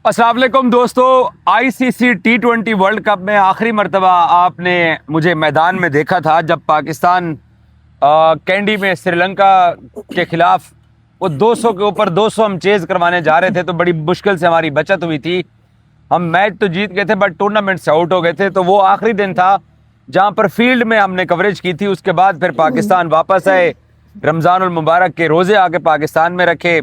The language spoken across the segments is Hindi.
अस्सलाम वालेकुम दोस्तों। आईसीसी T20 वर्ल्ड कप में आखिरी मर्तबा आपने मुझे मैदान में देखा था जब पाकिस्तान कैंडी में श्रीलंका के खिलाफ वो 200 के ऊपर 200 हम चेज करवाने जा रहे थे, तो बड़ी मुश्किल से हमारी बचत हुई थी। हम मैच तो जीत गए थे बट टूर्नामेंट से आउट हो गए थे। तो वो आखिरी दिन था जहां पर फील्ड में हमने कवरेज की थी। उसके बाद फिर पाकिस्तान वापस आए, रमज़ानुल मुबारक के रोज़े आके पाकिस्तान में रखे,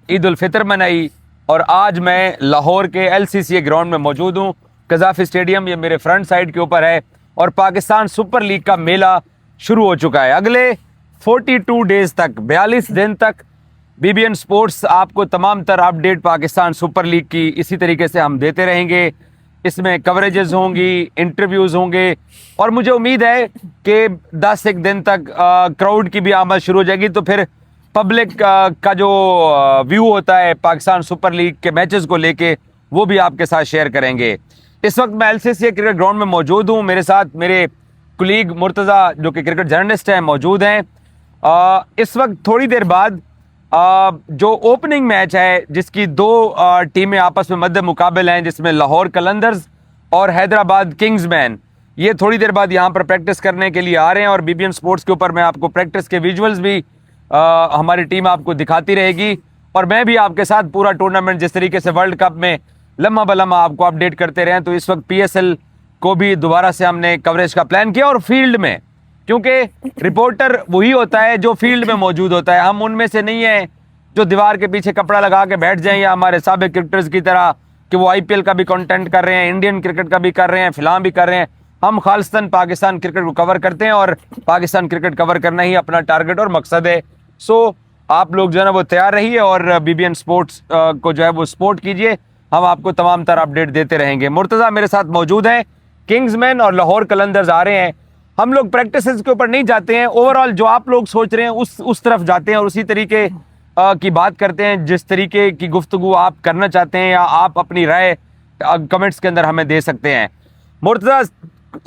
ईद उल फितर मनाई, और आज मैं लाहौर के LCCA ग्राउंड में मौजूद हूँ। कज़ाफ़ी स्टेडियम ये मेरे फ्रंट साइड के ऊपर है और पाकिस्तान सुपर लीग का मेला शुरू हो चुका है। अगले 42 डेज तक, 42 दिन तक BBN स्पोर्ट्स आपको तमाम तर अपडेट पाकिस्तान सुपर लीग की इसी तरीके से हम देते रहेंगे। इसमें कवरेजेस होंगी, इंटरव्यूज़ होंगे और मुझे उम्मीद है कि 10 एक दिन तक क्राउड की भी आमद शुरू हो जाएगी, तो फिर पब्लिक का जो व्यू होता है पाकिस्तान सुपर लीग के मैचेस को लेके वो भी आपके साथ शेयर करेंगे। इस वक्त मैं LCCA क्रिकेट ग्राउंड में मौजूद हूँ। मेरे साथ मेरे कुलीग मुर्तज़ा जो कि क्रिकेट जर्नलिस्ट हैं मौजूद हैं। इस वक्त थोड़ी देर बाद जो ओपनिंग मैच है जिसकी दो टीमें आपस में मद्दे मुकाबले हैं, जिसमें लाहौर कलंदर्स और हैदराबाद किंग्समैन, ये थोड़ी देर बाद यहाँ पर प्रैक्टिस करने के लिए आ रहे हैं और BBN स्पोर्ट्स के ऊपर मैं आपको प्रैक्टिस के विजुअल्स भी हमारी टीम आपको दिखाती रहेगी और मैं भी आपके साथ पूरा टूर्नामेंट जिस तरीके से वर्ल्ड कप में लम्हा बलम्हा आपको अपडेट करते रहे। तो इस वक्त PSL को भी दोबारा से हमने कवरेज का प्लान किया और फील्ड में, क्योंकि रिपोर्टर वही होता है जो फील्ड में मौजूद होता है। हम उनमें से नहीं हैं जो दीवार के पीछे कपड़ा लगा के बैठ जाएं या हमारे साबिक क्रिकेटर्स की तरह कि वो IPL का भी कंटेंट कर रहे हैं, इंडियन क्रिकेट का भी कर रहे हैं, फिल्म भी कर रहे हैं। हम खालिस्तान पाकिस्तान क्रिकेट को कवर करते हैं और पाकिस्तान क्रिकेट कवर करना ही अपना टारगेट और मकसद है। सो आप लोग जो है ना वो तैयार रहिए और BBN स्पोर्ट्स को जो है वो सपोर्ट कीजिए। हम आपको तमाम तरह अपडेट देते रहेंगे। मुर्तज़ा मेरे साथ मौजूद हैं। किंग्समैन और लाहौर कलंदर्स आ रहे हैं। हम लोग प्रैक्टिसेस के ऊपर नहीं जाते हैं, ओवरऑल जो आप लोग सोच रहे हैं उस तरफ जाते हैं और उसी तरीके की बात करते हैं जिस तरीके की गुफ्तगू आप करना चाहते हैं या आप अपनी राय कमेंट्स के अंदर हमें दे सकते हैं। मुर्तज़ा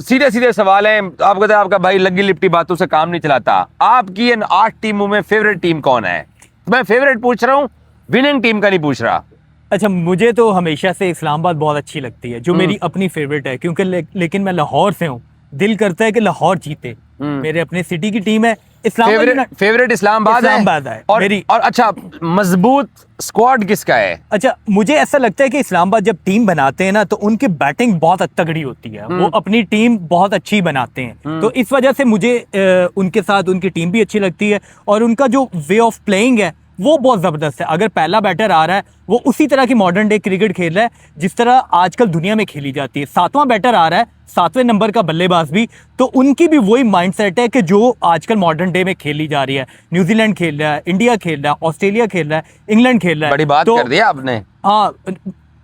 सीधे सीधे सवाल है। आप कहते हैं आपका भाई लगी लिपटी बातों से काम नहीं चलाता। आपकी इन 8 टीमों में फेवरेट टीम कौन है? मैं फेवरेट पूछ रहा हूँ, विनिंग टीम का नहीं पूछ रहा। अच्छा, मुझे तो हमेशा से इस्लामाबाद बहुत अच्छी लगती है, जो मेरी अपनी फेवरेट है, क्योंकि लेकिन मैं लाहौर से हूँ। दिल करता है कि लाहौर जीते। मेरे अपने सिटी की टीम है फेवरेट इस्लामाबाद है और मेरी। और अच्छा, मजबूत स्क्वाड किसका है? अच्छा, मुझे ऐसा लगता है कि इस्लामाबाद जब टीम बनाते हैं ना तो उनकी बैटिंग बहुत तगड़ी होती है। वो अपनी टीम बहुत अच्छी बनाते हैं, तो इस वजह से मुझे उनके साथ उनकी टीम भी अच्छी लगती है और उनका जो वे ऑफ प्लेइंग है वो बहुत ज़बरदस्त है। अगर पहला बैटर आ रहा है वो उसी तरह की मॉडर्न डे क्रिकेट खेल रहा है जिस तरह आजकल दुनिया में खेली जाती है। 7वां बैटर आ रहा है, 7वें नंबर का बल्लेबाज भी, तो उनकी भी वही माइंडसेट है कि जो आजकल मॉडर्न डे में खेली जा रही है। न्यूजीलैंड खेल रहा है, इंडिया खेल रहा है, ऑस्ट्रेलिया खेल रहा है, इंग्लैंड खेल रहा है। बड़ी बात कर दी आपने। हाँ,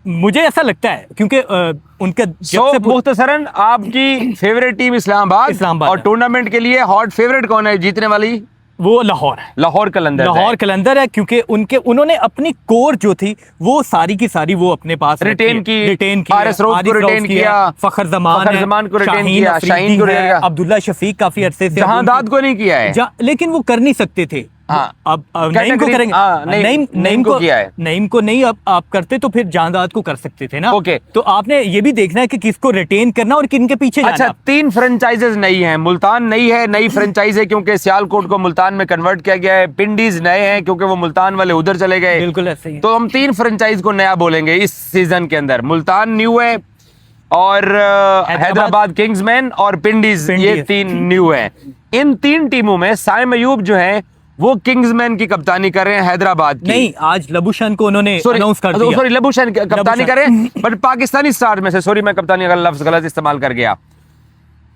मुझे ऐसा लगता है क्योंकि उनके मुख्तसरन आपकी फेवरेट टीम इस्लामाबाद और टूर्नामेंट के लिए हॉट फेवरेट कौन है जीतने वाली? वो लाहौर है, लाहौर कलंदर है, क्योंकि उन्होंने अपनी कोर जो थी वो सारी की सारी वो अपने पास रिटेन की हारिस रऊफ को रिटेन किया, फखर जमान को रिटेन किया, शाहीन को, अब्दुल्ला शफीक काफी अरसे से, जहांदाद को नहीं किया है, लेकिन वो कर नहीं सकते थे। हाँ, अब नईम को करेंगे, नईम को किया है, नईम को नहीं, अब आप करते तो फिर जहांदाद को कर सकते थे ना। ओके, तो आपने ये भी देखना है कि किसको रिटेन करना और किन के पीछे जाना। अच्छा, 3 फ्रेंचाइजेस नई हैं। मुल्तान नई है, नई फ्रेंचाइज है क्योंकि सियालकोट को मुल्तान में कन्वर्ट किया गया है। पिंडीज नए हैं क्योंकि वो मुल्तान वाले उधर चले गए। बिल्कुल ऐसे ही। तो हम 3 फ्रेंचाइज को नया बोलेंगे इस सीजन के अंदर। मुल्तान न्यू है और हैदराबाद किंग्समैन और पिंडीज, ये 3 न्यू है। इन 3 टीमों में साइम अयूब जो है वो किंग्समैन की कप्तानी कर रहे हैं हैदराबाद की। नहीं, आज लबुशन को उन्होंने अनाउंस कर दिया। सॉरी, लबुशन कप्तानी कर रहे हैं, बट पाकिस्तानी स्टार में से, सॉरी मैं कप्तानी का लफ्ज गलत इस्तेमाल कर गया।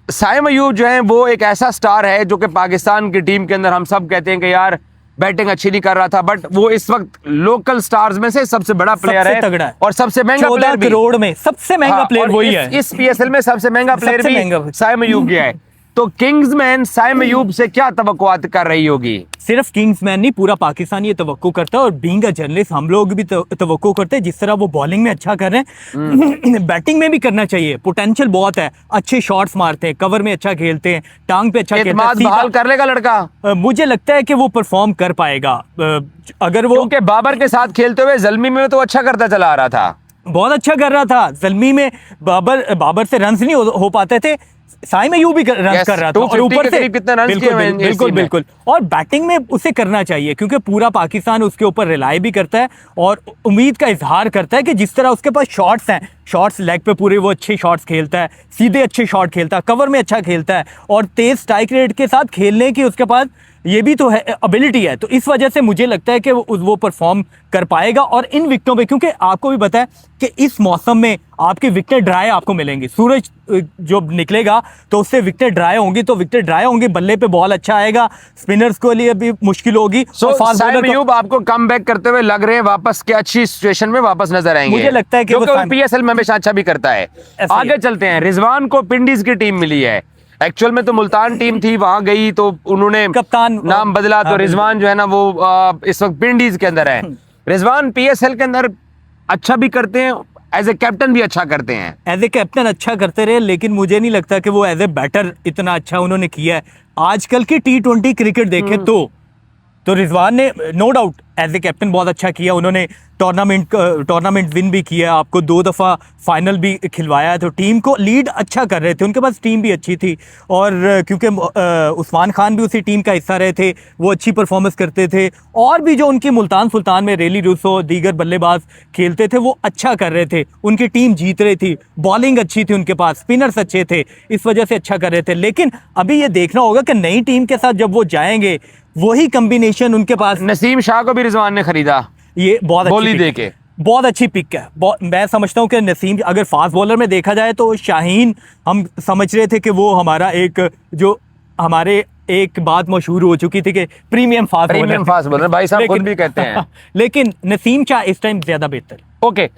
साइम अयूब जो है वो एक ऐसा स्टार है जो कि पाकिस्तान की टीम के अंदर हम सब कहते हैं कि यार बैटिंग अच्छी नहीं कर रहा था, बट वो इस वक्त लोकल स्टार्स में से सबसे बड़ा प्लेयर है, तगड़ा है और सबसे महंगा प्लेयर भी। 14 करोड़ में सबसे महंगा प्लेयर वही है। इस PSL में सबसे महंगा प्लेयर भी साइम अयूब गया है। तो किंग्समैन साइम अयूब से क्या तवक्कुआत कर रही होगी? सिर्फ किंग्समैन नहीं, पूरा पाकिस्तान ये तवक्को करता है और बीइंग अ जर्नलिस्ट हम लोग भी तवक्को करते हैं। जिस तरह वो बॉलिंग में अच्छा कर रहे हैं, बैटिंग में भी करना चाहिए। पोटेंशियल बहुत है, अच्छे शॉट्स मारते हैं, कवर में अच्छा खेलते हैं, टांग पे अच्छा खेलते हैं। बहाल कर लेगा लड़का, मुझे लगता है कि वो परफॉर्म कर पाएगा। अगर वो क्योंकि बाबर के साथ खेलते हुए ज़ल्मी में तो अच्छा करता चला आ रहा था। बहुत अच्छा कर रहा था। ज़ल्मी में बाबर से रन्स नहीं हो पाते थे, साइम अयूब भी रन Yes, कर रहा था। और 250 ऊपर के से करीब कितने runs बिल्कुल किए हुए हैं इस बिल्कुल team में? बिल्कुल। और बैटिंग में उसे करना चाहिए क्योंकि पूरा पाकिस्तान उसके ऊपर रिलाई भी करता है और उम्मीद का इजहार करता है कि जिस तरह उसके पास शॉट्स हैं, शॉट्स लेग पे पूरे वो अच्छे शॉट्स खेलता है, सीधे अच्छे शॉट खेलता है, कवर में अच्छा खेलता है और तेज स्ट्राइक रेट के साथ खेलने की उसके पास ये भी तो है, एबिलिटी है। तो इस वजह से मुझे लगता है कि वो परफॉर्म कर पाएगा। और इन विकेटों पे, क्योंकि आपको भी पता है कि इस मौसम में आपकी विकेट ड्राई आपको मिलेंगी, सूरज जो निकलेगा तो उससे विकेट ड्राई होंगी, तो विकेट ड्राई होंगी, बल्ले पे बॉल अच्छा आएगा, स्पिनर्स को लिए भी मुश्किल होगी। सो साइम अयूब आपको कम बैक करते हुए लग रहे हैं, वापस के अच्छी सिचुएशन में वापस नजर आएंगे। मुझे लगता है कि वो क्योंकि पीएसएल में हमेशा अच्छा भी करता है। ऐसा ही आगे है। चलते हैं, रिजवान को पिंडीज की टीम मिली है। एक्चुअल में तो मुल्तान टीम थी, वहां गई तो उन्होंने कप्तान नाम बदला, तो हाँ, रिजवान जो है ना वो इस वक्त पिंडीज के अंदर है। रिजवान पीएसएल के अंदर अच्छा भी करते हैं, एज ए कैप्टन भी अच्छा करते हैं। एज ए कैप्टन अच्छा करते रहे, लेकिन मुझे नहीं लगता कि वो एज ए बैटर इतना अच्छा उन्होंने किया है। आजकल की T20 क्रिकेट देखें तो रिजवान ने no doubt as a captain बहुत अच्छा किया। उन्होंने टूर्नामेंट विन भी किया, आपको 2 दफ़ा फाइनल भी खिलवाया, तो टीम को लीड अच्छा कर रहे थे, उनके पास टीम भी अच्छी थी। और क्योंकि उस्मान खान भी उसी टीम का हिस्सा रहे थे, वो अच्छी परफॉर्मेंस करते थे। और भी जो उनकी मुल्तान सुल्तान में रेली रूसो दीगर बल्लेबाज खेलते थे वो अच्छा कर रहे थे, उनकी टीम जीत रही थी, बॉलिंग अच्छी थी उनके पास, स्पिनर्स अच्छे थे, इस वजह से अच्छा कर रहे थे। लेकिन अभी ये देखना होगा कि नई टीम के साथ जब वो जाएंगे वही कॉम्बिनेशन उनके पास। नसीम शाह को भी रिजवान ने खरीदा, ये बहुत बोली अच्छी दे पिक के। है, बहुत अच्छी पिक है। मैं समझता हूँ कि नसीम अगर फास्ट बॉलर में देखा जाए तो शाहीन, हम समझ रहे थे कि वो हमारा एक जो हमारे एक बात मशहूर हो चुकी थी कि प्रीमियम फास्ट बॉलर भाई साहब खुद भी कहते हैं। लेकिन नसीम शाह इस टाइम ज्यादा बेहतर है। ओके,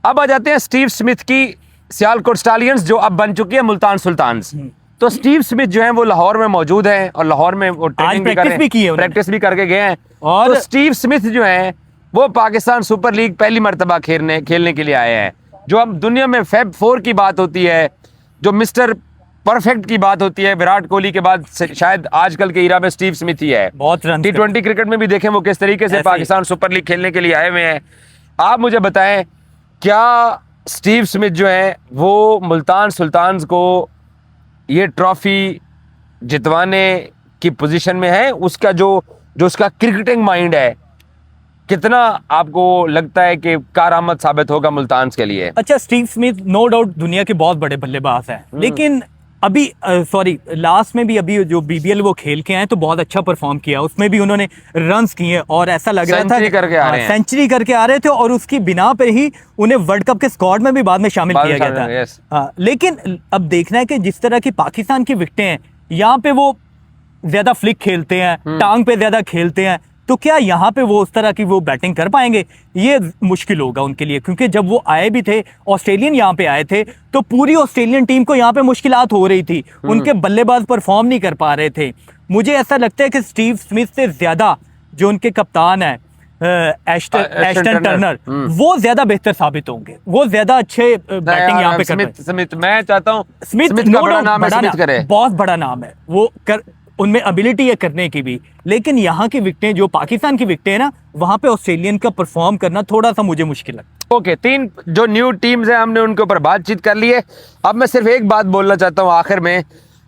अब आ जाते हैं स्टीव स्मिथ की सियालकोट स्टालियंस, जो अब बन चुकी है मुल्तान सुल्तान्स। तो स्टीव स्मिथ जो है वो लाहौर में मौजूद है और लाहौर में वो ट्रेनिंग भी कर रहे हैं, भी की है उन्होंने। प्रैक्टिस भी करके गए हैं। और तो स्टीव स्मिथ जो है वो पाकिस्तान सुपर लीग पहली मर्तबा खेलने के लिए आए हैं। जो अब दुनिया में फैब 4 की बात होती है, जो मिस्टर परफेक्ट की बात होती है, विराट कोहली के बाद शायद आजकल के इरा में स्टीव स्मिथ ही है। बहुत रन T20 क्रिकेट में भी देखें वो किस तरीके से पाकिस्तान सुपर लीग खेलने के लिए आए हुए हैं। आप मुझे बताएं, क्या स्टीव स्मिथ जो है वो मुल्तान सुल्तान्स को ये ट्रॉफी जितवाने की पोजीशन में है? उसका जो उसका क्रिकेटिंग माइंड है, कितना आपको लगता है कि कारआमद साबित होगा मुल्तान के लिए? अच्छा, स्टीव स्मिथ नो डाउट दुनिया के बहुत बड़े बल्लेबाज हैं, लेकिन अभी लास्ट में भी अभी जो BBL वो खेल के आए तो बहुत अच्छा परफॉर्म किया, उसमें भी उन्होंने रन्स किए और ऐसा लग रहा था सेंचुरी करके आ रहे हैं। सेंचुरी करके आ रहे थे और उसकी बिना पर ही उन्हें वर्ल्ड कप के स्क्वाड में भी बाद में शामिल किया गया था। यस। हाँ, लेकिन अब देखना है कि जिस तरह की पाकिस्तान की विकेटें हैं, यहाँ पे वो ज्यादा फ्लिक खेलते हैं, टांग पे ज्यादा खेलते हैं, तो क्या यहाँ पे वो उस तरह की वो बैटिंग कर पाएंगे? ये मुश्किल होगा उनके लिए, क्योंकि जब वो आए भी थे, ऑस्ट्रेलियन यहाँ पे आए थे, तो पूरी ऑस्ट्रेलियन टीम को यहाँ पे मुश्किलात हो रही थी, उनके बल्लेबाज परफॉर्म नहीं कर पा रहे थे। मुझे ऐसा लगता है कि स्टीव स्मिथ से ज्यादा जो उनके कप्तान है एस्टन टर्नर, वो ज्यादा बेहतर साबित होंगे, वो ज्यादा अच्छे बैटिंग यहाँ पे कर स्मिथ मैं चाहता हूँ स्मिथ का बड़ा नाम है, स्मिथ करे, बहुत बड़ा नाम है वो उनमें एबिलिटी है करने की भी। लेकिन यहाँ की विकेटें, जो पाकिस्तान की विकेटें हैं ना, वहां पे ऑस्ट्रेलियन का परफॉर्म करना थोड़ा सा मुझे मुश्किल लगता है। ओके, 3 जो न्यू टीम्स हैं हमने उनके ऊपर बातचीत कर ली है। अब मैं सिर्फ एक बात बोलना चाहता हूँ आखिर में,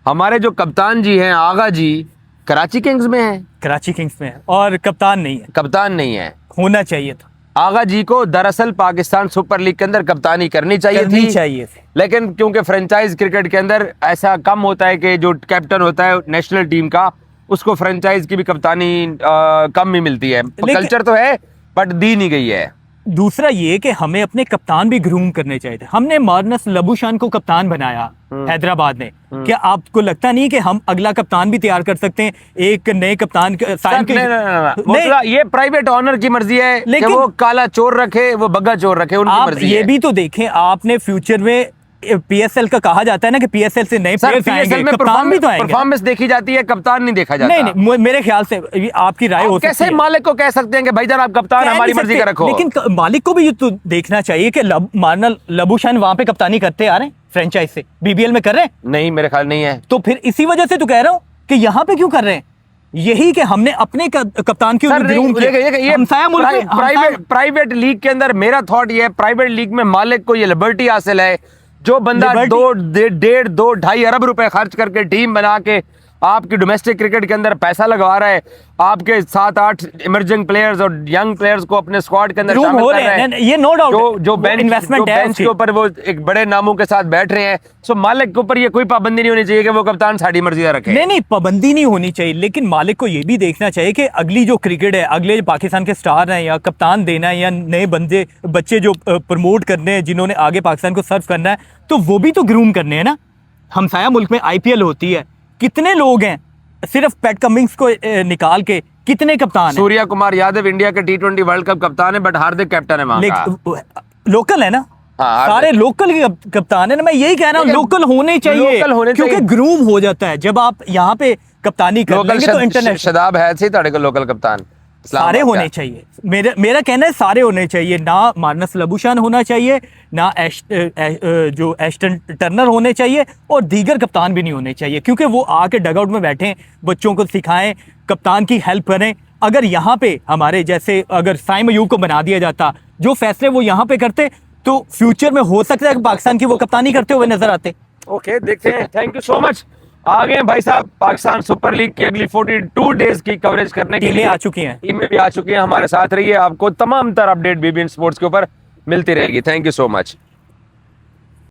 हमारे जो कप्तान जी हैं आगा जी कराची किंग्स में हैं, कराची किंग्स में है और कप्तान नहीं है, कप्तान नहीं है, होना चाहिए था। आगा जी को दरअसल पाकिस्तान सुपर लीग के अंदर कप्तानी करनी चाहिए थी, लेकिन क्योंकि फ्रेंचाइज क्रिकेट के अंदर ऐसा कम होता है कि जो कैप्टन होता है नेशनल टीम का, उसको फ्रेंचाइज की भी कप्तानी कम ही मिलती है। कल्चर तो है बट दी नहीं गई है। दूसरा ये कि हमें अपने कप्तान भी ग्रूम करने चाहिए थे। हमने मार्नस लबुशान को कप्तान बनाया हैदराबाद में, क्या आपको लगता नहीं कि हम अगला कप्तान भी तैयार कर सकते हैं? एक नए कप्तान नहीं, ये प्राइवेट ऑनर की मर्जी है कि वो काला चोर रखे, वो बग्गा चोर रखे, उनकी मर्जी है। ये भी तो देखें, आपने फ्यूचर में PSL का कहा जाता है ना कि PSL से नए प्लेयर्स आएंगे, कप्तान भी तो आएंगे। परफॉर्मेंस देखी जाती है, कप्तान नहीं देखा जाता। नहीं, मेरे ख्याल से आपकी राय हो सकती है। कैसे मालिक को कह सकते हैं कि भाईजान आप कप्तान हमारी मर्जी का रखो? लेकिन मालिक को भी ये तो देखना चाहिए कि मार्नस लबुशान वहां पे कप्तानी करते आ रहे हैं, फ्रेंचाइज से BBL में कर रहे हैं। नहीं, मेरे ख्याल नहीं है। तो फिर इसी वजह से तो कह रहा हूँ कि यहाँ पे क्यों कर रहे हैं? यही कि हमने अपने कप्तान की सर ग्रूम किया। ये हमसाया मुल्क में प्राइवेट लीग के अंदर मेरा थॉट ये है, प्राइवेट लीग में मालिक को ये लिबर्टी हासिल है, जो बंदा Liberty? 2.5 अरब रुपए खर्च करके टीम बना के आपकी डोमेस्टिक क्रिकेट के अंदर पैसा लगवा रहा है, आपके 7-8 इमर्जिंग प्लेयर्स और यंग प्लेयर्स को अपने स्क्वाड के अंदर ग्रूम शामिल हो कर रहे रहे हैं, हैं, ये नो डाउट जो बेंच के ऊपर वो एक बड़े नामों के साथ बैठ रहे हैं। सो मालिक के ऊपर ये कोई पाबंदी नहीं होनी चाहिए कि वो कप्तान साड़ी मर्जी का रखे। नहीं, पाबंदी नहीं होनी चाहिए, लेकिन मालिक को ये भी देखना चाहिए कि अगली जो क्रिकेट है, अगले जो पाकिस्तान के स्टार हैं या कप्तान देना है या नए बच्चे जो प्रमोट करने हैं, जिन्होंने आगे पाकिस्तान को सर्व करना है, तो वो भी तो ग्रूम करने हैं ना। हमसाया मुल्क में IPL होती है, कितने लोग हैं, सिर्फ पैट कमिंग्स को निकाल के कितने कप्तान हैं। सूर्या कुमार यादव इंडिया के T20 वर्ल्ड कप कप्तान है, बट हार्दिक कैप्टन है वहां का। लोकल है ना, हाँ, सारे लोकल के कप्तान है ना। मैं यही कह रहा हूँ, लोकल होने चाहिए, क्योंकि ग्रूम हो जाता है जब आप यहाँ पे कप्तानी कर लेंगे तो इंटरनेशनल। शदाब है थी ताड़े को लोकल कप्तान सारे होने चाहिए। मेरा कहना है सारे होने चाहिए, ना मार्नस लबुशान होना चाहिए, ना जो एस्टन टर्नर होने चाहिए, और दीगर कप्तान भी नहीं होने चाहिए, क्योंकि वो आके डगआउट में बैठें, बच्चों को सिखाएं, कप्तान की हेल्प करें। अगर यहाँ पे हमारे जैसे अगर साइम अयूब को बना दिया जाता, जो फैसले वो यहाँ पे करते, तो फ्यूचर में हो सकता है कि पाकिस्तान की वो कप्तानी करते हुए नजर आते। ओके, देखते हैं। Thank you so much. आगे भाई साहब, पाकिस्तान सुपर लीग की अगली 42 डेज की कवरेज करने के लिए आ चुकी हैं, टीमें भी आ चुकी हैं। हमारे साथ रहिए, आपको तमाम तरह अपडेट BBN स्पोर्ट्स के ऊपर मिलती रहेगी। Thank you so much.